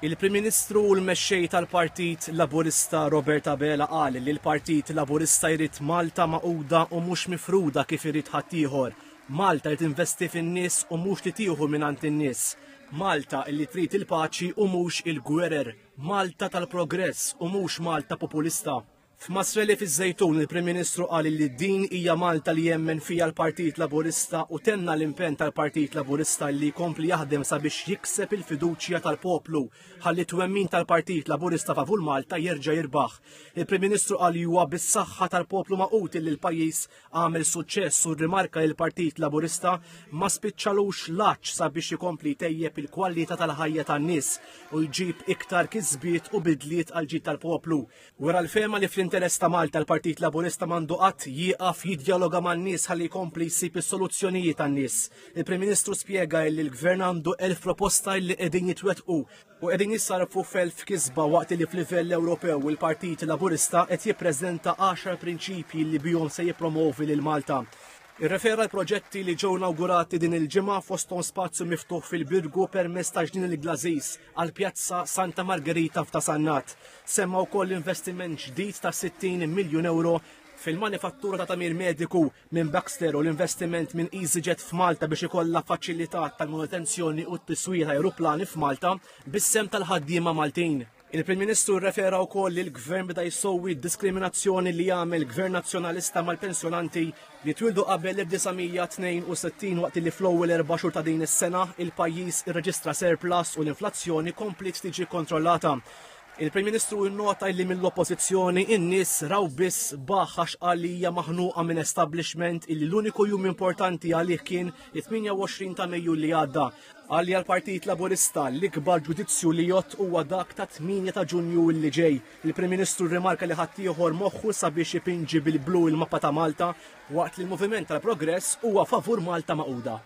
Il-Prim Ministru u l-mexxej tal-Partit Laburista Robert Abela qal li l-Partit Laburista jrid Malta maquda u mhux mifruda kif irid ħaddieħor. Malta jrid investi fin-nies u mhux li tieħu mingħand in-nies. Malta li trid il-paċi u mhux il-gwerer. Malta tal-progress u mhux Malta populista. F'Masreli fiż-Żejtun il-Prim Ministru qal li din hija Malta li jemmen fija l-Partit Laburista u tenna l-impenn tal-Partit Laburista li jkompli jaħdem sabiex jikseb il-fiduċja tal-poplu ħalli twemmin tal-Partit Laburista favur Malta jerġa' jirbaħ. Il-Prim Ministru qal li huwa bis-saħħa tal-poplu maqut li l-pajjiż għamel suċċess u rrimarka li l-Partit Laburista ma spiċċalux laċċ sabiex jkompli tejjeb il-kwalità tal-ħajja tan-nies u jġib iktar kisbiet u bidliet għal ġid tal-poplu. Wara l-fema li fl-interess ta' Malta l-Partit Laburista m'għandu qatt jieqaf jiddialoga man-nies ħalli jkompli jsib is-soluzzjonijiet tan-nies. Il-Prim Ministru spjega li l-Gvern għandu 1000 proposta li qegħdin jitwettqu u qegħdin jissarfu f'1000 kisba waqt li f'livell Ewropew il-Partit Laburista qed jippreżenta 10 prinċipji li bihom se jippromovi lil Malta. Irrefera l-proġetti li ġew inawgurati din il-ġimgħa fosthom spazju miftuħ fil-Birgu permezz ta' ġnien il-Glażis għal pjazza Santa Margherita f'Tasannat. Semma wkoll investiment ġdid ta' 60 miljun euro fil-manifattura ta' tamir mediku minn Baxter u l-investiment minn EasyJet f'Malta biex ikollha faċilitat tal-manutenzjoni u t-tiswir ta' ajruplani f'Malta bis-sem tal-ħaddiema Maltin. Il-Prim Ministru rrefera wkoll li l-Gvern beda jsowwi d-diskriminazzjoni li jagħmel Gvern Nazzjonalista mal-pensjonanti li twildu qabel 1962 waqt li fl-ewwel 4 xhur ta' din is-sena il-pajjiż irreġistra surplus u l-inflazzjoni komplet tiġi kontrollata. Il-Prim Ministru innota li mill-oppożizzjoni in-nies raw biss baħħax għalija maħnuqa minn establishment illi l-uniku jum importanti għalih kien it-28 ta' Mejju li għadda. Għalli għal-Partit Laburista l-ikbar ġudizzju li jott huwa dak ta' 8 ta' Ġunju li ġej. Il-Prim Ministru rimarka li ħaddieħor moħħu sabiex jipinġi bil-blu il-mappa ta' Malta waqt li l-Moviment tal-Progress huwa favur Malta maquda.